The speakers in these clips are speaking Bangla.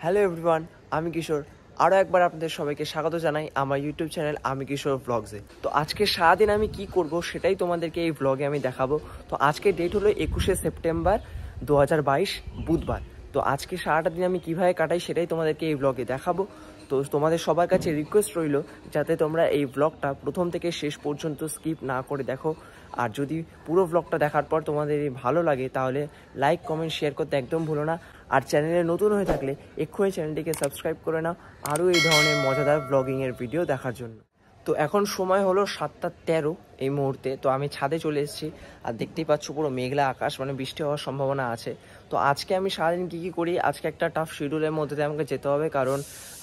হ্যালো এভরিওয়ান, আমি কিশোর। আরও একবার আপনাদের সবাইকে স্বাগত জানাই আমার ইউটিউব চ্যানেল আমি কিশোর ব্লগসে। তো আজকে সারাদিন আমি কি করব সেটাই তোমাদেরকে এই ব্লগে আমি দেখাবো। তো আজকে ডেট হলো 21শে সেপ্টেম্বর 2022 বুধবার। তো আজকে সারাটা দিন আমি কীভাবে কাটাই সেটাই তোমাদেরকে এই ব্লগে দেখাবো। তো তোমাদের সবার কাছে রিকোয়েস্ট রইল যাতে তোমরা এই ব্লগটা প্রথম থেকে শেষ পর্যন্ত স্কিপ না করে দেখো। আর যদি পুরো ব্লগটা দেখার পর তোমাদের ভালো লাগে তাহলে লাইক কমেন্ট শেয়ার করতে একদম ভুলো না। আর চ্যানেলে নতুন হয়ে থাকলে এক্ষুনি চ্যানেলটিকে সাবস্ক্রাইব করে নাও আরও এই ধরনের মজাদার ব্লগিংয়ের ভিডিও দেখার জন্য। তো এখন সময় হলো 7:13 এই মুহূর্তে। তো আমি ছাদে চলে এসেছি আর দেখতেই পাচ্ছ পুরো মেঘলা আকাশ, মানে বৃষ্টি হওয়ার সম্ভাবনা আছে। তো আজকে আমি সারাদিন কী করি, আজকে একটা টাফ শিডিউলের মধ্যে দিয়ে আমাকে যেতে হবে, কারণ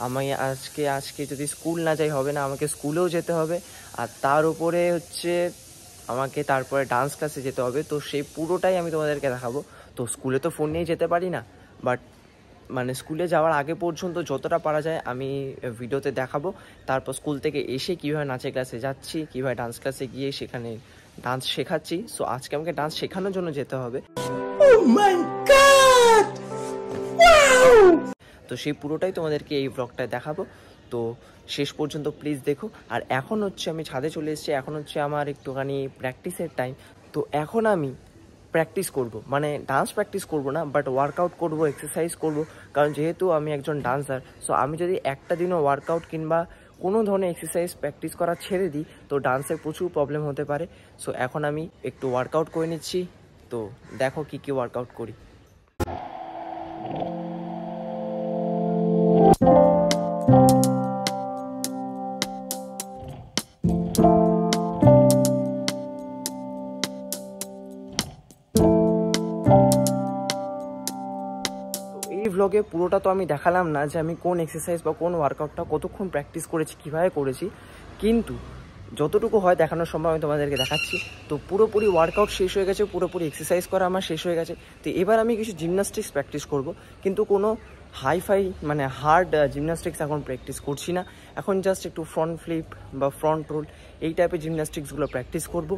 আমি আজকে যদি স্কুল না যাই হবে না, আমাকে স্কুলেও যেতে হবে। আর তার উপরে হচ্ছে আমাকে তারপরে ডান্স ক্লাসে যেতে হবে। তো সেই পুরোটাই আমি তোমাদেরকে দেখাবো। তো স্কুলে তো ফোন নিয়ে যেতে পারি না, বাট মানে স্কুলে যাওয়ার আগে পর্যন্ত যতটা পারা যায় আমি ভিডিওতে দেখাবো। তারপর স্কুল থেকে এসে কীভাবে নাচের ক্লাসে যাচ্ছি, কীভাবে ডান্স ক্লাসে গিয়ে সেখানে ডান্স শেখাচ্ছি। সো আজকে আমাকে ডান্স শেখানোর জন্য যেতে হবে। তো সেই পুরোটাই তোমাদেরকে এই ব্লগটায় দেখাবো। তো শেষ পর্যন্ত প্লিজ দেখো। আর এখন হচ্ছে আমি ছাদে চলে এসেছি, এখন হচ্ছে আমার একটুখানি প্র্যাকটিসের টাইম। তো এখন আমি প্র্যাকটিস করব, মানে ডান্স প্র্যাকটিস করব না, বাট ওয়ার্কআউট করব, এক্সারসাইজ করব। কারণ যেহেতু আমি একজন ডান্সার, সো আমি যদি একটা দিনও ওয়ার্কআউট কিংবা কোনো ধরনের এক্সারসাইজ প্র্যাকটিস করা ছেড়ে দিই তো ডান্সের প্রচুর প্রবলেম হতে পারে। সো এখন আমি একটু ওয়ার্কআউট করে নিচ্ছি। তো দেখো কী কী ওয়ার্কআউট করি। এই ভ্লগে পুরোটা তো আমি দেখালাম না যে আমি কোন এক্সারসাইজ বা কোন ওয়ার্কআউটটা কতক্ষণ প্র্যাকটিস করেছি, কীভাবে করেছি, কিন্তু যতটুকু হয় দেখানোর সময় আমি তোমাদেরকে দেখাচ্ছি। তো পুরোপুরি ওয়ার্কআউট শেষ হয়ে গেছে, পুরোপুরি এক্সারসাইজ করা আমার শেষ হয়ে গেছে। তো এবার আমি কিছু জিমন্যাস্টিক্স প্র্যাকটিস করব, কিন্তু কোনো হাইফাই মানে হার্ড জিমন্যাস্টিক্স এখন প্র্যাকটিস করছি না। এখন জাস্ট একটু ফ্রন্ট ফ্লিপ বা ফ্রন্ট রোল এই টাইপের জিমন্যাস্টিক্সগুলো প্র্যাকটিস করব।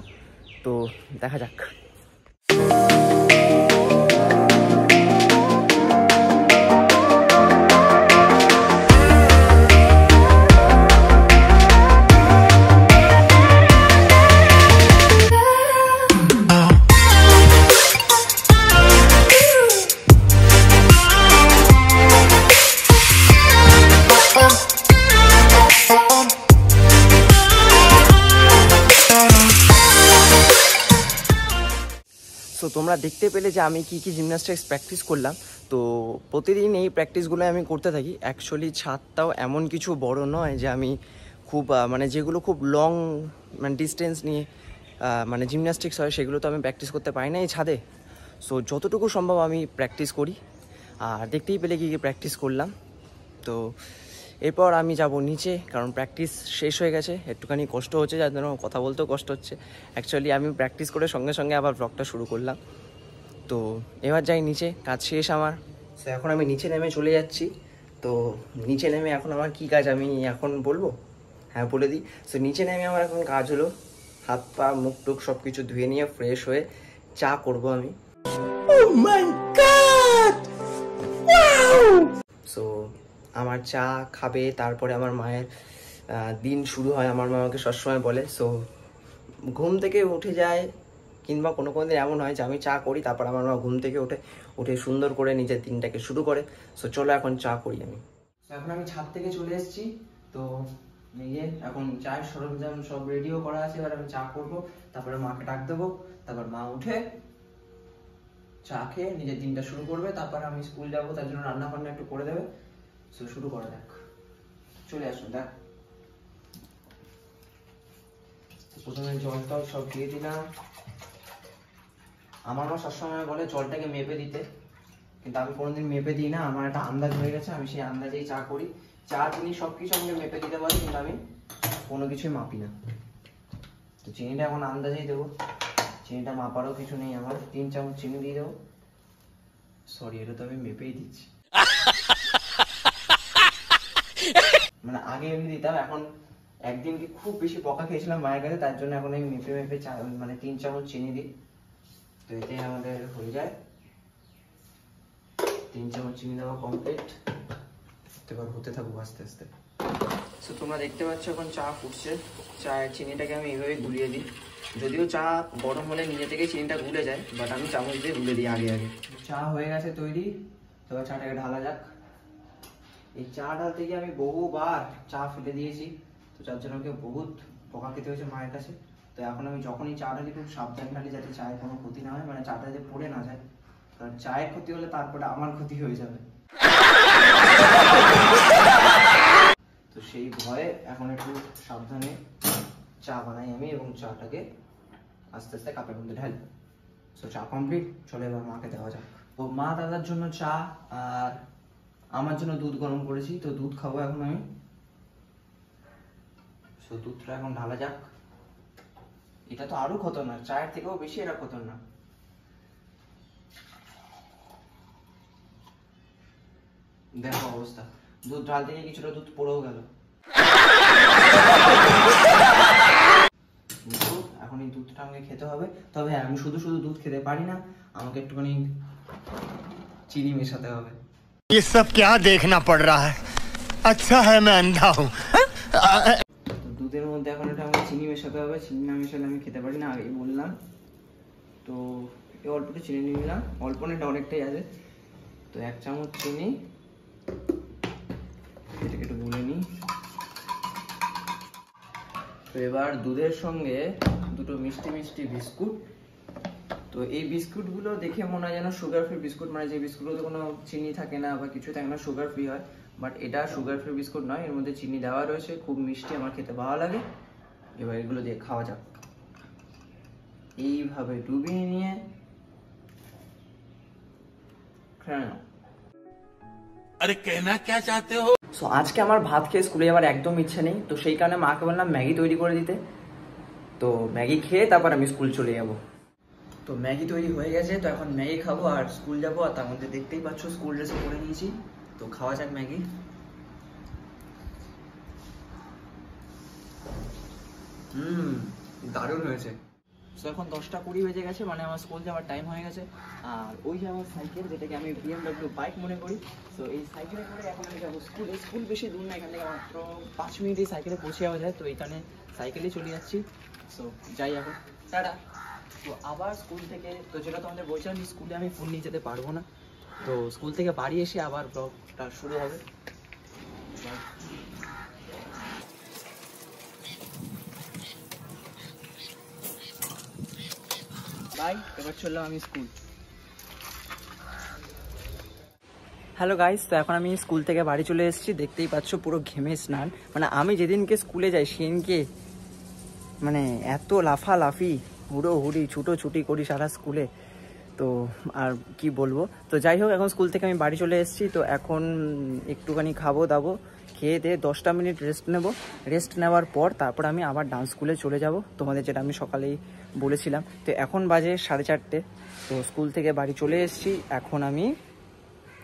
তো দেখা যাক। তো তোমরা দেখতে পেলে যে আমি কী কী জিমন্যাস্টিক্স প্র্যাকটিস করলাম। তো প্রতিদিন এই প্র্যাকটিসগুলো আমি করতে থাকি। অ্যাকচুয়ালি ছাদটাও এমন কিছু বড় নয় যে আমি খুব মানে যেগুলো খুব লং মানে ডিস্টেন্স নিয়ে মানে জিমন্যাস্টিক্স হয় সেগুলো তো আমি প্র্যাকটিস করতে পারি না এই ছাদে। সো যতটুকু সম্ভব আমি প্র্যাকটিস করি। আর দেখতেই পেলে কী কী প্র্যাকটিস করলাম। তো এরপর আমি যাব নিচে, কারণ প্র্যাকটিস শেষ হয়ে গেছে, একটুখানি কষ্ট হচ্ছে, যার জন্য কথা বলতেও কষ্ট হচ্ছে। অ্যাকচুয়ালি আমি প্র্যাকটিস করে সঙ্গে সঙ্গে আবার ব্লগটা শুরু করলাম। তো এবার যাই নিচে, কাজ শেষ আমার। তো এখন আমি নিচে নেমে চলে যাচ্ছি। তো নিচে নেমে এখন আমার কী কাজ আমি এখন বলবো? হ্যাঁ বলে দিই। সো নিচে নেমে আমার এখন কাজ হলো হাত পা মুখ টুক সব কিছু ধুয়ে নিয়ে ফ্রেশ হয়ে চা করব আমি। সো আমার চা খাবে, তারপরে আমার মায়ের দিন শুরু হয়। আমার মা আমাকে সবসময় বলে, সো ঘুম থেকে উঠে যায় কিংবা কোনো কোনো দিন এমন হয় যে আমি চা করি, তারপর আমার মা ঘুম থেকে উঠে সুন্দর করে নিজের দিনটাকে শুরু করে। সো চলো এখন চা করি আমি। এখন আমি ছাদ থেকে চলে এসেছি। তো এই যে এখন চায়ের সরঞ্জাম সব রেডিও করা আছে। এবার আমি চা করবো, তারপরে মাকে ডাক দেবো, তারপর মা উঠে চা খেয়ে নিজের দিনটা শুরু করবে। তারপর আমি স্কুল যাবো, তার জন্য রান্না বান্না একটু করে দেবে। সো শুরু করা যাক, চলে আসুন। দেখ প্রথমে জলটাও সব দিয়ে দিলাম। আমার মা সবসময় বলে জলটাকে মেপে দিতে, কিন্তু আমি কোনোদিন মেপে দিই না। আমার একটা আন্দাজ হয়ে গেছে, আমি সেই আন্দাজেই চা করি। চা চিনি সব কিছু আমাকে মেপে দিতে পারি, কিন্তু আমি কোনো কিছুই মাপি না। তো চিনিটা এখন আন্দাজেই দেবো, চিনিটা মাপারও কিছু নেই আমার। 3 চামচ চিনি দিয়ে দেবো। সরি, এটা তো আমি মেপেই দিচ্ছি। মানে আগে এমনি দিতাম, এখন একদিন কি খুব বেশি বকা খেয়েছিলাম মায়ের কাছে, তার জন্য এখন আমি মেপে মেপে মানে 3 চামচ চিনি দিই। তো এতে আমাদের হয়ে যায় 3 চামচ চিনি দেওয়া কমপ্লিট। হতে থাকুক আস্তে আস্তে। সো তোমরা দেখতে পাচ্ছ এখন চা ফুটছে। চায়ের চিনিটাকে আমি এইভাবে গুলিয়ে দিই। যদিও চা গরম হলে নিজে থেকেই চিনিটা গুলে যায়, বাট আমি চামচ দিয়ে গুলে দিই আগে আগে। চা হয়ে গেছে তৈরি, তো চাটাকে ঢালা যাক। এই চা ঢালতে গিয়ে আমি বহুবার চা ফেলে দিয়েছি, তো যার জন্য আমাকে বহুত বকা খেতে হয়েছে মায়ের কাছে। তো এখন আমি যখনই চা ঢালি খুব সাবধান ঢালি, যাতে চায়ের কোনো ক্ষতি না হয়, মানে চাটা যাতে পড়ে না যায়, কারণ চায়ের ক্ষতি হলে তারপরে আমার ক্ষতি হয়ে যাবে। তো সেই ভয়ে এখন একটু সাবধানে চা বানাই আমি, এবং চাটাকে আস্তে আস্তে কাপের মধ্যে ঢালি। সো চা কমপ্লিট, চলে এবার মাকে দেওয়া যাক। তো মা দাদার জন্য চা আর আমার জন্য দুধ গরম করেছি, তো দুধ খাবো এখন আমি। সো দুধটা এখন ঢালা যাক। এটা তো আরো খতরনাক, চায়ের থেকেও বেশি এটা খতরনাক। দেখো অবস্থা, দুধ ঢালতে গিয়ে কিছুটা দুধ পড়েও গেল। এখন এই দুধটা আমাকে খেতে হবে। তবে হ্যাঁ, আমি শুধু শুধু দুধ খেতে পারি না, আমাকে একটুখানি চিনি মেশাতে হবে। ये सब क्या देखना पड़ रहा है? अच्छा है मैं अंधा हूँ। দুধের মধ্যে এখন এটা আমাকে চিনি মেশাতে হবে। চিনি না মেশালে আমি খেতে পারি না, আগেই বললাম। তো এই অল্প একটু চিনি নিয়ে নিলাম, অল্প না, এটা অনেকটাই আছে। তো 1 চামচ চিনি, এটাকে একটু গুলে নিই। তো এবার দুধের সঙ্গে দুটো মিষ্টি মিষ্টি বিস্কুট। তো এই বিস্কুটগুলো দেখে মনে হয় যেন সুগার ফ্রি বিস্কুট, মানে যে বিস্কুটগুলোতে কোনো চিনি থাকে না বা কিছু থাকে না, সুগার ফ্রি হয়। বাট এটা সুগার ফ্রি বিস্কুট নয়, এর মধ্যে চিনি দেওয়া রয়েছে, খুব মিষ্টি, আমার খেতে ভালো লাগে। এবার এগুলো দিয়ে খাওয়া যাক। এইভাবে ডুবিয়ে নিয়ে খেয়ে নাও। अरे कहना क्या चाहते हो? সো আজকে আমার ভাত খেয়ে স্কুলে যাওয়ার একদম ইচ্ছে নেই, তো সেই কারণে মাকে বললাম ম্যাগি তৈরি করে দিতে। তো ম্যাগি খেয়ে তারপর আমি স্কুল চলে যাব। তো ম্যাগি তৈরি হয়ে গেছে, তো এখন ম্যাগি খাবো আর স্কুল যাব। আর তার মধ্যে দেখতেই পাচ্ছ স্কুল ড্রেসে পরে নিয়েছি। তো খাওয়া যাক ম্যাগি। দারুণ হয়েছে। সো এখন 10টা 20 বেজে গেছে, মানে আমার স্কুল যাওয়ার টাইম হয়ে গেছে। আর ওই যে আমার সাইকেল, যেটাকে আমি BMW বাইক মনে করি, সো এই সাইকেলে করে এখন আমি যাবো স্কুলে। স্কুল বেশি দূর না, এখান থেকে মাত্র 5 মিনিটেই সাইকেলে পৌঁছে যাওয়া যায়। তো এইখানে সাইকেলেই চলে যাচ্ছি। সো যাই এখন, টাটা। তো আবার স্কুল থেকে, তো যেটা তোমাদের বলছিলাম, স্কুলে আমি ফোন নিয়ে যেতে পারবো না। তো স্কুল থেকে বাড়ি এসে আবার ব্লগটা শুরু হবে। বাই, এবার চললাম আমি স্কুল। হ্যালো গাইস, তো এখন আমি স্কুল থেকে বাড়ি চলে এসেছি। দেখতেই পাচ্ছ পুরো ঘেমে স্নান। মানে আমি যেদিনকে স্কুলে যাই সেদিনকে মানে এত লাফালাফি, হুড়োহুড়ি, ছুটোছুটি করি সারা স্কুলে। তো আর কি বলবো। তো যাই হোক, এখন স্কুল থেকে আমি বাড়ি চলে এসেছি। তো এখন একটুখানি খাবো দাবো, খেয়ে দিয়ে 10টা মিনিট রেস্ট নেব। রেস্ট নেওয়ার পর তারপর আমি আবার ডান্স স্কুলে চলে যাব, তোমাদের যেটা আমি সকালেই বলেছিলাম। তো এখন বাজে 4:30। তো স্কুল থেকে বাড়ি চলে এসেছি। এখন আমি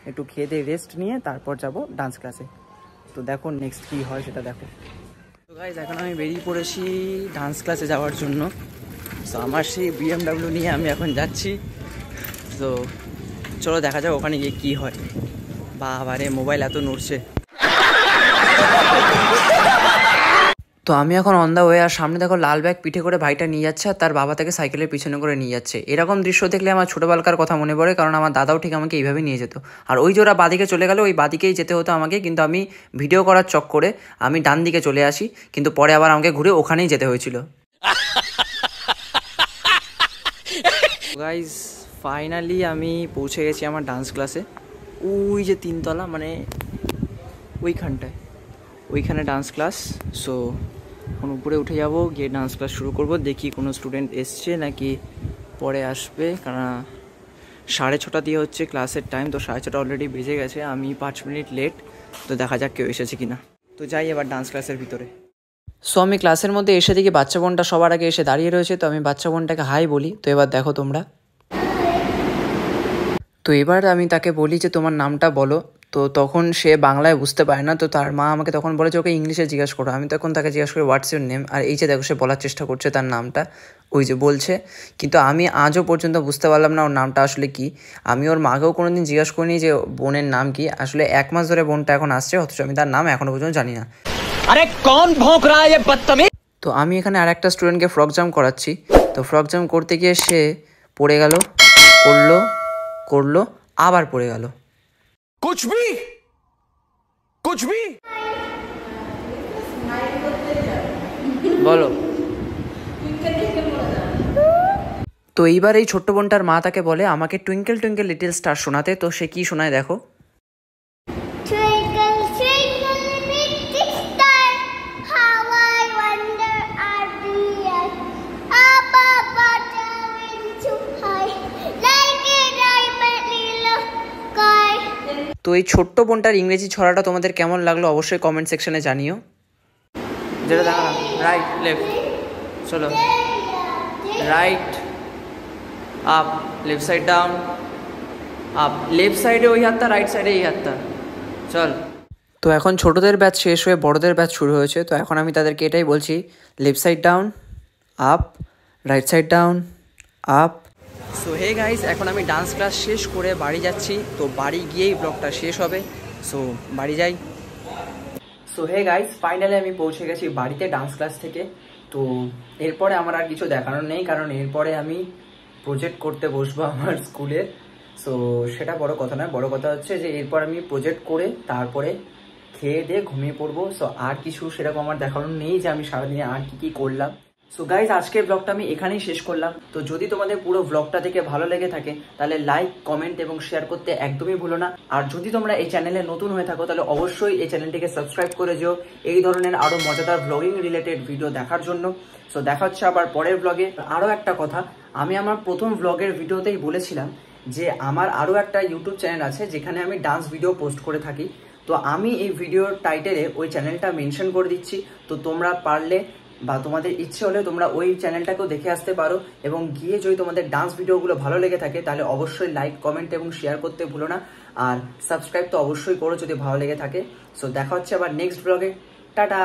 একটু খেয়ে দিয়ে রেস্ট নিয়ে তারপর যাব ডান্স ক্লাসে। তো দেখো নেক্সট কী হয় সেটা দেখো। তো গাইজ, এখন আমি বেরিয়ে পড়েছি ডান্স ক্লাসে যাওয়ার জন্য। তো আমার সেই BMW নিয়ে আমি এখন যাচ্ছি। তো চলো দেখা যাক ওখানে গিয়ে কী হয়। বাবারে, মোবাইল এত নড়ছে। তো আমি এখন অন দ্য ওয়ে, আর সামনে দেখো লাল ব্যাগ পিঠে করে ভাইটা নিয়ে যাচ্ছে, আর তার বাবা তাকে সাইকেলের পিছনে করে নিয়ে যাচ্ছে। এরকম দৃশ্য দেখলে আমার ছোটোবেলাকার কথা মনে পড়ে, কারণ আমার দাদাও ঠিক আমাকে এইভাবে নিয়ে যেত। আর ওই যে ওরা বাদিকে চলে গেল, ওই বাদিকেই যেতে হতো আমাকে, কিন্তু আমি ভিডিও করার চক্করে আমি ডান দিকে চলে আসি, কিন্তু পরে আবার আমাকে ঘুরে ওখানেই যেতে হয়েছিল। গাইজ, ফাইনালি আমি পৌঁছে গেছি আমার ডান্স ক্লাসে। ওই যে 3তলা, মানে ওইখানে ডান্স ক্লাস। সো এখন উপরে উঠে যাব, গিয়ে ডান্স ক্লাস শুরু করব। দেখি কোনো স্টুডেন্ট এসছে নাকি পরে আসবে, কারণ 6:30 দিয়ে হচ্ছে ক্লাসের টাইম। তো 6:30 অলরেডি বেজে গেছে, আমি 5 মিনিট লেট। তো দেখা যাক কেউ এসেছে কিনা। তো যাই এবার ডান্স ক্লাসের ভিতরে। সো আমি ক্লাসের মধ্যে এসে দেখি বাচ্চা বোনটা সবার আগে এসে দাঁড়িয়ে রয়েছে। তো আমি বাচ্চা বোনটাকে হাই বলি। তো এবার দেখো তোমরা, তো এবার আমি তাকে বলি যে তোমার নামটা বলো। তো তখন সে বাংলায় বুঝতে পারে না, তো তার মা আমাকে তখন বলে যে ওকে ইংলিশে জিজ্ঞাসা করো। আমি তখন তাকে জিজ্ঞাসা করি হোয়াটস ইউর নেম, আর এই যে দেখো সে বলার চেষ্টা করছে তার নামটা, ওই যে বলছে, কিন্তু আমি আজও পর্যন্ত বুঝতে পারলাম না ওর নামটা আসলে কি। আমি ওর মাকেও কোনো দিন জিজ্ঞাসা করিনি যে বোনের নাম কি। আসলে 1 মাস ধরে বোনটা এখন আসছে, অথচ আমি তার নাম এখনও পর্যন্ত জানি না। আরে কোন ভোঁক রা হ্যায় বদতমিজ। তো আমি এখানে আর একটা স্টুডেন্টকে ফ্রক জাম্প করাচ্ছি। তো ফ্রক জাম্প করতে গিয়ে সে পড়ে গেল, করলো আবার পড়ে গেল। कुछ भी বলো। তো এইবার এই ছোট্ট বোনটার মা তাকে বলে আমাকে টুইঙ্কেল টুইঙ্কেল লিটল স্টার শোনাতে। তো সে কি শোনায় দেখো। তো এই ছোট্ট বোনটার ইংরেজি ছড়াটা তোমাদের কেমন লাগলো অবশ্যই কমেন্ট সেকশনে জানিও। যেটা দেখা রাইট লেফট, চলো right up, left side down up, left সাইডে ওই হাতটা, রাইট সাইডে এই হাতটা, চল। তো এখন ছোটদের ব্যাচ শেষ হয়ে বড়দের ব্যাচ শুরু হয়েছে। তো এখন আমি তাদেরকে এটাই বলছি, left side down up, right side down up. So hey guys, এখন আমি ডান্স ক্লাস শেষ করে বাড়ি যাচ্ছি। তো বাড়ি গিয়েই ব্লগটা শেষ হবে, সো বাড়ি যাই। সো হে গাইস, ফাইনালি আমি পৌঁছে গেছি বাড়িতে ডান্স ক্লাস থেকে। তো এরপরে আমার আর কিছু দেখানোর নেই, কারণ এরপরে আমি প্রজেক্ট করতে বসবো আমার স্কুলের। সো সেটা বড় কথা নয়, বড় কথা হচ্ছে যে এরপর আমি প্রজেক্ট করে তারপরে খেয়ে দিয়ে ঘুমিয়ে পড়বো। সো আর কিছু সেরকম আমার দেখানোর নেই যে আমি সারাদিনে আর কি করলাম। সো গাইজ, আজকের ব্লগটা আমি এখানেই শেষ করলাম। তো যদি তোমাদের পুরো ব্লগটা থেকে ভালো লেগে থাকে তাহলে লাইক, কমেন্ট এবং শেয়ার করতে একদমই ভুলো না। আর যদি তোমরা এই চ্যানেলে নতুন হয়ে থাকো তাহলে অবশ্যই এই চ্যানেলটিকে সাবস্ক্রাইব করে যেও এই ধরনের আরো মজাদার ব্লগিং রিলেটেড ভিডিও দেখার জন্য। সো দেখা হচ্ছে আবার পরের ব্লগে। আরও একটা কথা, আমি আমার প্রথম ব্লগের ভিডিওতেই বলেছিলাম যে আমার আরও একটা ইউটিউব চ্যানেল আছে যেখানে আমি ডান্স ভিডিও পোস্ট করে থাকি। তো আমি এই ভিডিওর টাইটেলে ওই চ্যানেলটা মেনশন করে দিচ্ছি। তো তোমরা পারলে বা তোমাদের ইচ্ছে হলে তোমরা ওই চ্যানেলটাকেও দেখে আসতে পারো, এবং গিয়ে যদি তোমাদের ডান্স ভিডিওগুলো ভালো লেগে থাকে তাহলে অবশ্যই লাইক, কমেন্ট এবং শেয়ার করতে ভুলো না। আর সাবস্ক্রাইব তো অবশ্যই করো যদি ভালো লেগে থাকে। সো দেখা হচ্ছে আবার নেক্সট ব্লগে। টাটা।